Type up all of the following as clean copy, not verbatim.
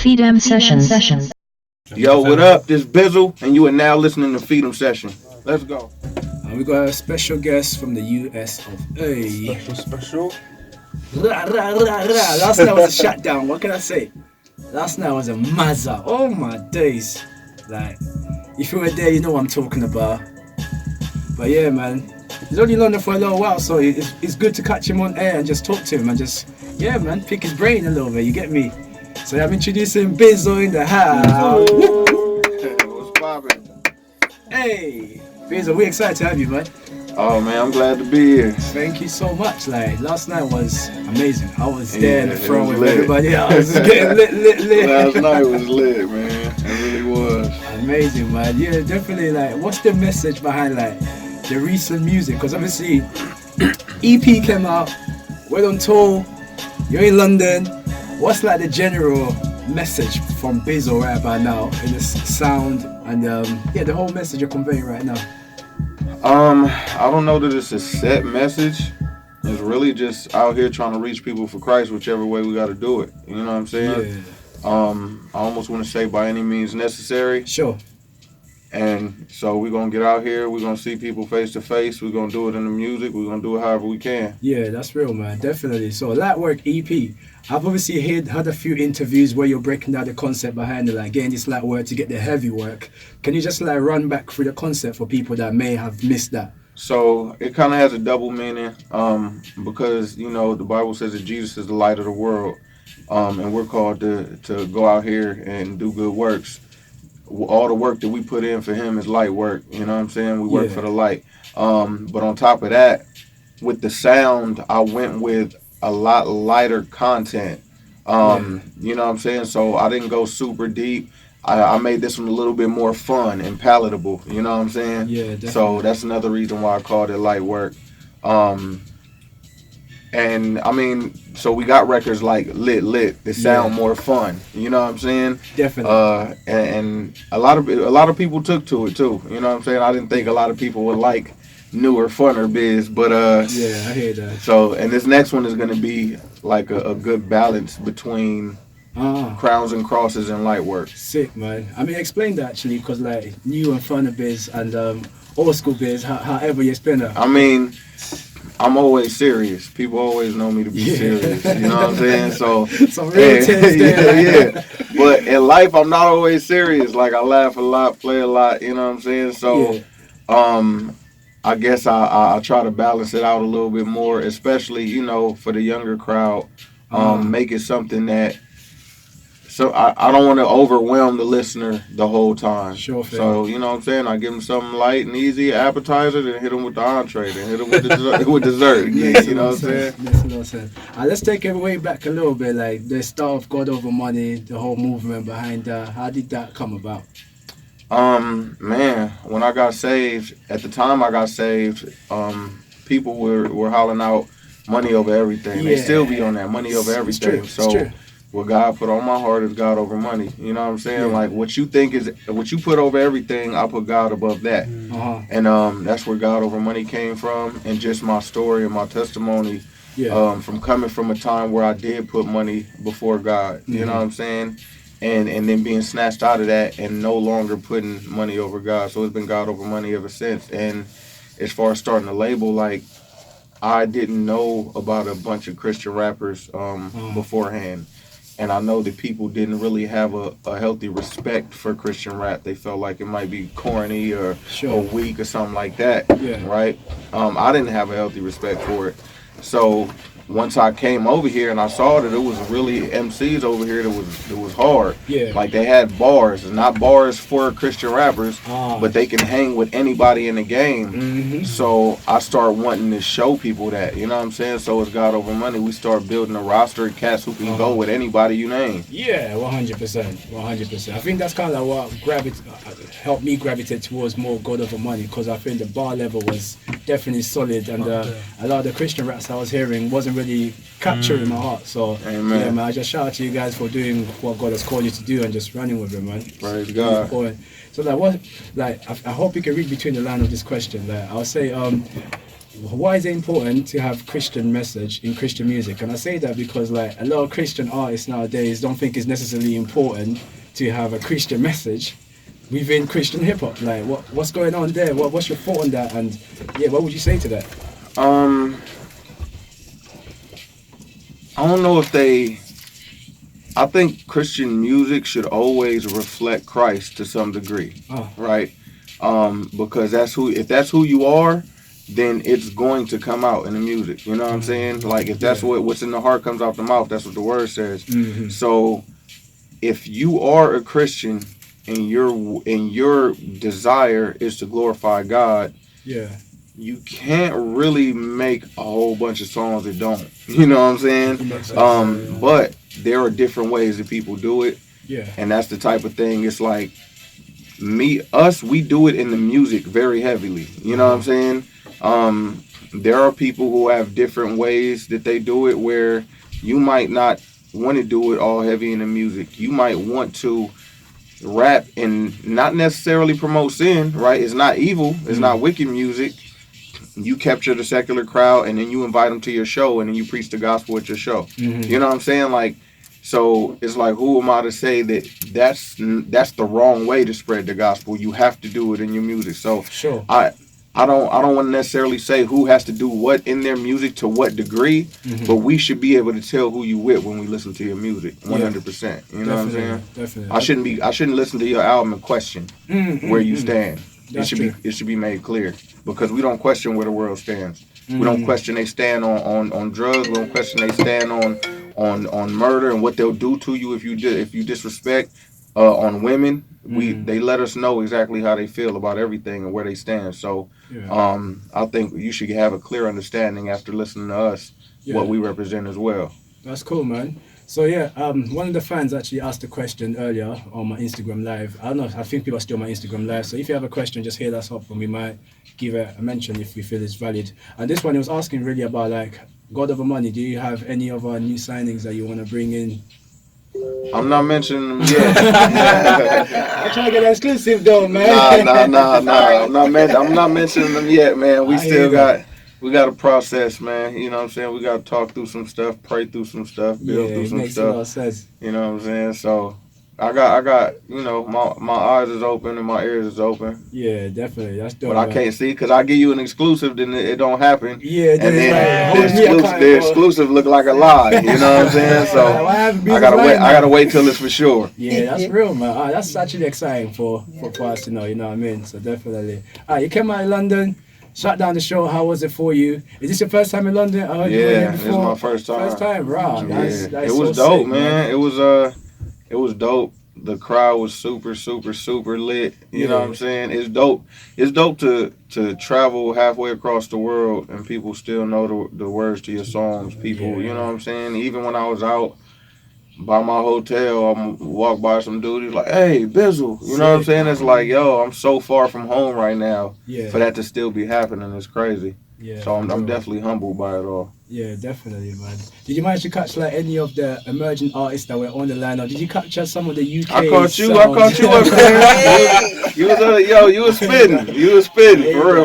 Feed 'em session. Yo, what up? This Bizzle, and you are now listening to Feed 'em Session. Let's go. And we got a special guest from the US of A. Special. Rah, rah, rah, rah. Last night was a shutdown. What can I say? Last night was a mazza. Oh my days. Like, if you were there, you know what I'm talking about. But yeah, man. He's only in London for a little while, so it's good to catch him on air and just talk to him and just, yeah, man, pick his brain a little bit. You get me? So I'm introducing Bizzle in the house. What's poppin'? Hey, Bizzle, we're excited to have you, man. Oh man, I'm glad to be here. Thank you so much. Like, last night was amazing. I was there in the it front was with lit. everybody else. Getting lit. Last night was lit, man. It really was. Amazing, man. Yeah, definitely. Like, what's the message behind like the recent music? Because obviously, EP came out, went on tour. You're in London. What's like the general message from Bizzle right about now in the sound and yeah, the whole message you're conveying right now? I don't know that it's a set message. It's really just out here trying to reach people for Christ, whichever way we got to do it. You know what I'm saying? Yeah. I almost want to say by any means necessary. Sure. And so we're going to get out here. We're going to see people face to face. We're going to do it in the music. We're going to do it however we can. Yeah, that's real, man. Definitely. So, Lightwork EP. I've obviously had a few interviews where you're breaking down the concept behind it, like getting this light work to get the heavy work. Can you just like run back through the concept for people that may have missed that? So it kind of has a double meaning because, you know, the Bible says that Jesus is the light of the world, and we're called to go out here and do good works. All the work that we put in for him is light work. You know what I'm saying? We work for the light. But on top of that, with the sound, I went with a lot lighter content. You know what I'm saying? So I didn't go super deep. I made this one a little bit more fun and palatable. You know what I'm saying? Yeah, definitely. So that's another reason why I called it light work. And I mean, so we got records like Lit that sound more fun. You know what I'm saying? Definitely. And a lot of people took to it too. You know what I'm saying? I didn't think a lot of people would like newer, funner biz, but yeah, I hear that. So, and this next one is gonna be like a good balance between crowns and crosses and light work. Sick, man. I mean, explain that actually, because like new and funner biz and old school biz, however you spin it. I mean, I'm always serious. People always know me to be serious. You know what I'm saying? So some real tense yeah. But in life, I'm not always serious. Like I laugh a lot, play a lot. You know what I'm saying? So, I guess I try to balance it out a little bit more, especially, you know, for the younger crowd. Make it something that, so I don't want to overwhelm the listener the whole time. Sure. So, you know what I'm saying? I give them something light and easy, appetizer, then hit them with the entree, then hit them with dessert. You know what I'm saying? Makes a lot of sense. Let's take it way back a little bit, like the start of God Over Money, the whole movement behind that. How did that come about? Man, when I got saved, at the time I got saved, people were hollering out money over everything. They still be on that, money over everything. It's true. What God put on my heart is God over money. You know what I'm saying? Like what you put over everything, I put God above that. And that's where God over money came from, and just my story and my testimony. From coming from a time where I did put money before God. You know what I'm saying? And then being snatched out of that and no longer putting money over God. So it's been God over money ever since. And as far as starting a label, like I didn't know about a bunch of Christian rappers beforehand. And I know that people didn't really have a healthy respect for Christian rap. They felt like it might be corny or weak or something like that, right? I didn't have a healthy respect for it. So once I came over here and I saw that it was really MCs over here that was hard. Like they had bars, not bars for Christian rappers, but they can hang with anybody in the game. So I start wanting to show people that, you know what I'm saying? So it's God over money. We start building a roster of cats who can go with anybody you name. Yeah, 100%. I think that's kind of like what helped me gravitate towards more God over money, because I think the bar level was definitely solid, and a lot of the Christian raps I was hearing wasn't really capturing my heart. So yeah, man, I just shout out to you guys for doing what God has called you to do and just running with it, man. Praise God. So like, I hope you can read between the lines of this question. Like I'll say, why is it important to have Christian message in Christian music? And I say that because like a lot of Christian artists nowadays don't think it's necessarily important to have a Christian message within Christian hip hop. Like what's going on there? What's your thought on that? And yeah, what would you say to that? I don't know if I think Christian music should always reflect Christ to some degree, right? Because if that's who you are, then it's going to come out in the music. You know what I'm saying? Like if that's what's in the heart comes out the mouth. That's what the word says. Mm-hmm. So if you are a Christian and your desire is to glorify God, you can't really make a whole bunch of songs that don't. You know what I'm saying? But there are different ways that people do it. Yeah. And that's the type of thing. It's like we do it in the music very heavily. You know what I'm saying? There are people who have different ways that they do it where you might not want to do it all heavy in the music. You might want to rap and not necessarily promote sin, right? It's not evil. It's not wicked music. You capture the secular crowd and then you invite them to your show and then you preach the gospel at your show. Mm-hmm. You know what I'm saying? Like, so it's like, who am I to say that's the wrong way to spread the gospel? You have to do it in your music. So sure. I don't want to necessarily say who has to do what in their music to what degree, but we should be able to tell who you with when we listen to your music, 100%. You know what I'm saying? Definitely. I shouldn't listen to your album and question where you stand. That's it should be made clear because we don't question where the world stands. We don't question they stand on drugs. We don't question they stand on murder and what they'll do to you if you disrespect on women. They let us know exactly how they feel about everything and where they stand. So I think you should have a clear understanding after listening to us what we represent as well. That's cool, man. So yeah, one of the fans actually asked a question earlier on my Instagram live. I don't know, I think people are still on my Instagram live. So if you have a question, just hit us up and we might give it a mention if we feel it's valid. And this one, he was asking really about like God Over Money. Do you have any other new signings that you want to bring in? I'm not mentioning them yet. I'm trying to get exclusive though, man. Nah. I'm not mentioning them yet, man. We got a process, man. You know what I'm saying? We got to talk through some stuff, pray through some stuff, build through some stuff. A lot of sense. You know what I'm saying? So I got, you know, my eyes is open and my ears is open. Yeah, definitely. That's dope. But I can't see because I give you an exclusive, then it don't happen. Yeah, and then the exclusive look like a lie. You know what I'm saying? So I gotta wait till it's for sure. Yeah, that's real, man. That's actually exciting for us to know. You know what I mean? So definitely. You came out of London. Shut down the show. How was it for you? Is this your first time in London? I heard you were here before. It's my first time. First time, right? Yeah. That's it was so dope, sick, man. It was dope. The crowd was super lit. You know what I'm saying? It's dope. It's dope to travel halfway across the world and people still know the words to your songs. People, you know what I'm saying? Even when I was out by my hotel, I walk by some dude, he's like, "Hey, Bizzle," you know what I'm saying? It's like, yo, I'm so far from home right now. Yeah. For that to still be happening is crazy. Yeah. So I'm definitely humbled by it all. Yeah, definitely, man. Did you manage to catch like any of the emerging artists that were on the line, or did you capture some of the UK? I caught you up there. You was spitting.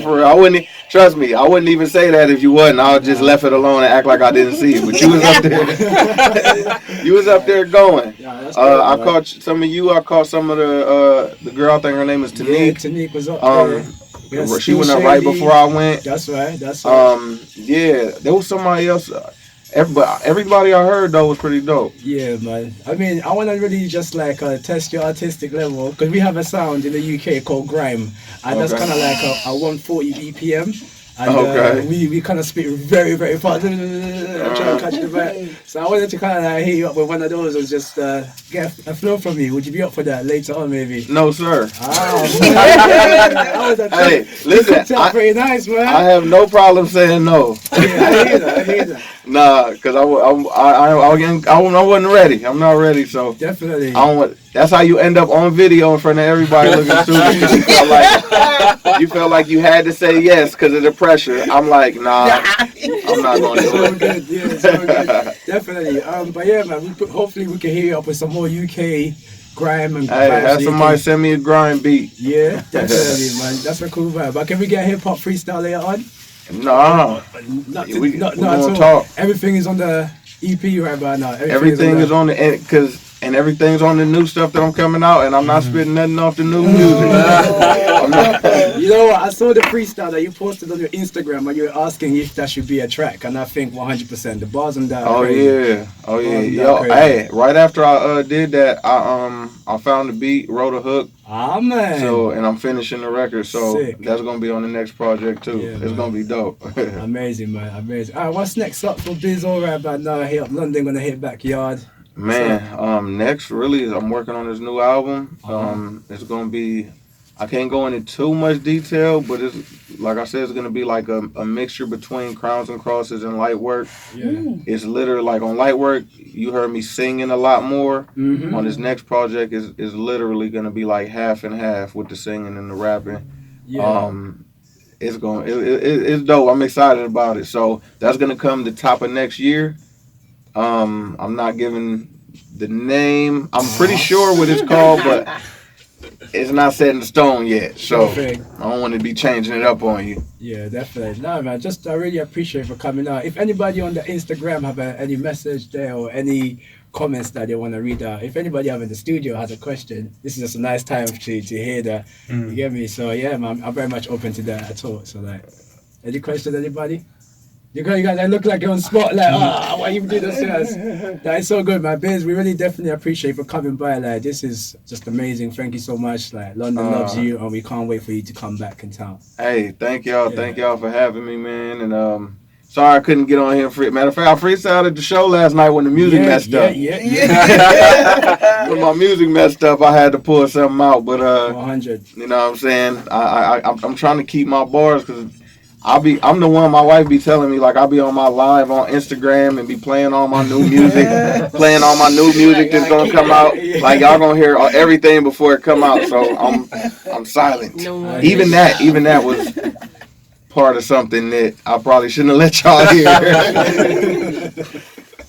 For real. I wouldn't trust me. I wouldn't even say that if you wasn't. I would just left it alone and act like I didn't see it. But you was up there. You was up there going. Yeah, that's I caught some of you. I caught some of the girl. I think her name is Tanique. Yeah, Tanique was up there. Yes, she went up right before I went. That's right. Yeah, there was somebody else. Everybody I heard though was pretty dope. Yeah, man. I mean, I want to really just like test your artistic level because we have a sound in the UK called grime, and that's kind of like a 140 BPM. And we kind of speak very, very fast. I'm trying to catch the vibe. So I wanted to kind of like hit you up with one of those and just get a flow from you. Would you be up for that later on, maybe? No, sir. Hey, listen. Pretty nice, man. I have no problem saying no. Yeah, I hear that. Nah, because I wasn't ready. I'm not ready, so definitely. That's how you end up on video in front of everybody looking stupid. You felt like you had to say yes because of the pressure. I'm like, nah, I'm not going to do it. Good, yeah, so good. Definitely. But yeah, man, hopefully we can hear you up with some more UK grime and have somebody send me a grime beat. Yeah, definitely, man. That's a cool vibe. But can we get a hip hop freestyle later on? Nah, we gonna talk. Everything is on the EP right about now. Everything is on the and everything's on the new stuff that I'm coming out, and I'm not spitting nothing off the new music. You know what? I saw the freestyle that you posted on your Instagram, and you were asking if that should be a track, and I think 100% the bars on that. Oh yeah. Yo, hey, right after I did that, I found the beat, wrote a hook. Ah man. So and I'm finishing the record, so Sick. that's gonna be on the next project too. Yeah, it's gonna be dope. Amazing, man, amazing. All right, what's next up for Bizzle right about now? Hit up London, gonna hit backyard. Man, next really is I'm working on this new album. It's gonna be, I can't go into too much detail, but it's like I said, it's gonna be like a mixture between Crowns and Crosses and light work. Yeah. It's literally like on light work, you heard me singing a lot more. On this next project is literally gonna be like half and half with the singing and the rapping. Yeah. It's it's dope. I'm excited about it. So that's gonna come the top of next year. I'm not giving the name. I'm pretty sure what it's called, but it's not set in stone yet. So I don't want to be changing it up on you. Yeah, definitely. No, man, I really appreciate you for coming out. If anybody on the Instagram have any message there or any comments that they want to read out, if anybody have in the studio has a question, this is just a nice time to hear that. You get me? So yeah, man, I'm very much open to that at all. So like, any questions, anybody? You guys, I look like you're on spot, like, why you do this? That is so good, man. Biz, we really definitely appreciate you for coming by. Like, this is just amazing. Thank you so much. Like, London loves you, and we can't wait for you to come back in town. Hey, thank y'all. Yeah. Thank y'all for having me, man. And sorry I couldn't get on here. Matter of fact, I freestyled at the show last night when the music messed up. When my music messed up, I had to pull something out. But 100. You know what I'm saying? I'm trying to keep my bars because I'm the one my wife be telling me, like, I'll be on my live on Instagram and be playing all my new music, playing all my new music that's gonna come out. Like, y'all gonna hear everything before it come out. So I'm silent. No, even that was part of something that I probably shouldn't have let y'all hear.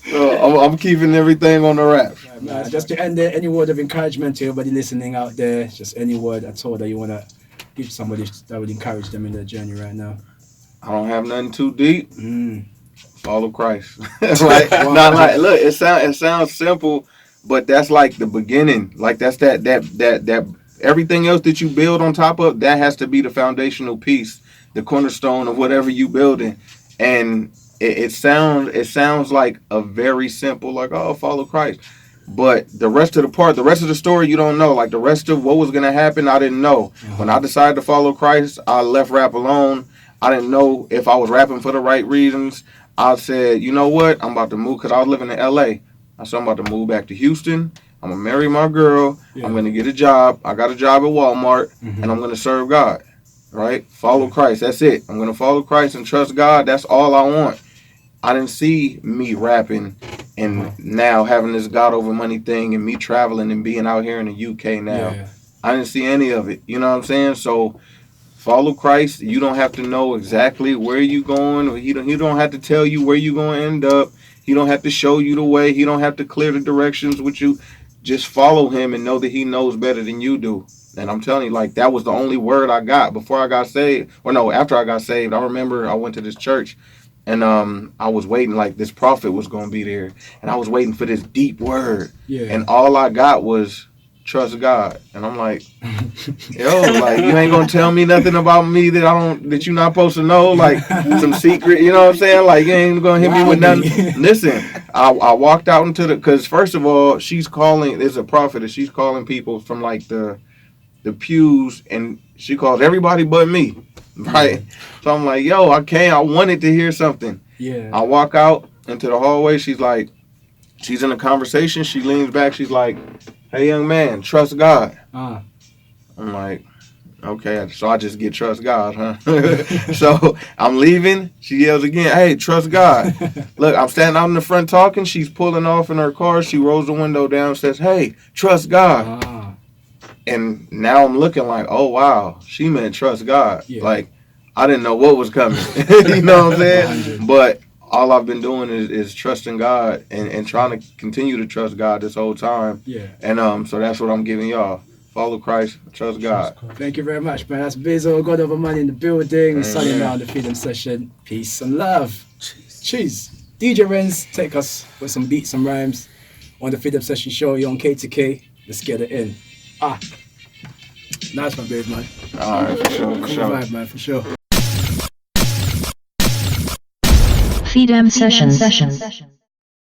So I'm keeping everything on the wrap. Right, just to end there, any word of encouragement to everybody listening out there? Just any word at all that you wanna give somebody that would encourage them in their journey right now? I don't have nothing too deep. Follow Christ. Like, not like, look, it sounds simple, but that's like the beginning. Like that's that everything else that you build on top of, that has to be the foundational piece, the cornerstone of whatever you building. And it sounds like a very simple, like, oh, follow Christ. But the rest of the story, you don't know. Like, the rest of what was gonna happen, I didn't know. When I decided to follow Christ, I left rap alone. I didn't know if I was rapping for the right reasons. I said, you know what? I'm about to move, because I was living in L.A. I said, I'm about to move back to Houston. I'm going to marry my girl. Yeah. I'm going to get a job. I got a job at Walmart, and I'm going to serve God, right? Follow Christ. That's it. I'm going to follow Christ and trust God. That's all I want. I didn't see me rapping and now having this God over money thing and me traveling and being out here in the UK now. Yeah. I didn't see any of it. You know what I'm saying? So follow Christ. You don't have to know exactly where you're going. He don't have to tell you where you're going to end up. He don't have to show you the way. He don't have to clear the directions with you. Just follow him and know that he knows better than you do. And I'm telling you, like, that was the only word I got before I got saved. Or no, after I got saved. I remember I went to this church and I was waiting, like, this prophet was going to be there. And I was waiting for this deep word. Yeah. And all I got was trust God. And I'm like, yo, like, you ain't gonna tell me nothing about me that you're not supposed to know, like some secret, you know what I'm saying? Like, you ain't gonna hit me with nothing. Listen, I walked out into because first of all, there's a prophet and she's calling people from like the pews, and she calls everybody but me, right? So I'm like, yo, I wanted to hear something. Yeah. I walk out into the hallway, she's in a conversation, she leans back, she's like, hey, young man, trust God. I'm like, okay, so I just get trust God, huh? So I'm leaving. She yells again, hey, trust God. Look, I'm standing out in the front talking. She's pulling off in her car. She rolls the window down and says, hey, trust God. And now I'm looking like, oh, wow, she meant trust God. Yeah. Like, I didn't know what was coming. You know what I'm saying? 100. But all I've been doing is trusting God and trying to continue to trust God this whole time. Yeah. And so that's what I'm giving y'all. follow Christ, trust God. Thank you very much, man. That's Bizzle, God Over Money in the building. We're signing out on the Freedom Session. Peace and love. Cheers. DJ Renz, take us with some beats and rhymes on the Freedom Session show. You're on K2K. Let's get it in. Nice one, babe, man. Alright, for sure, for Cool sure. vibe, man, for sure. Freedom Session.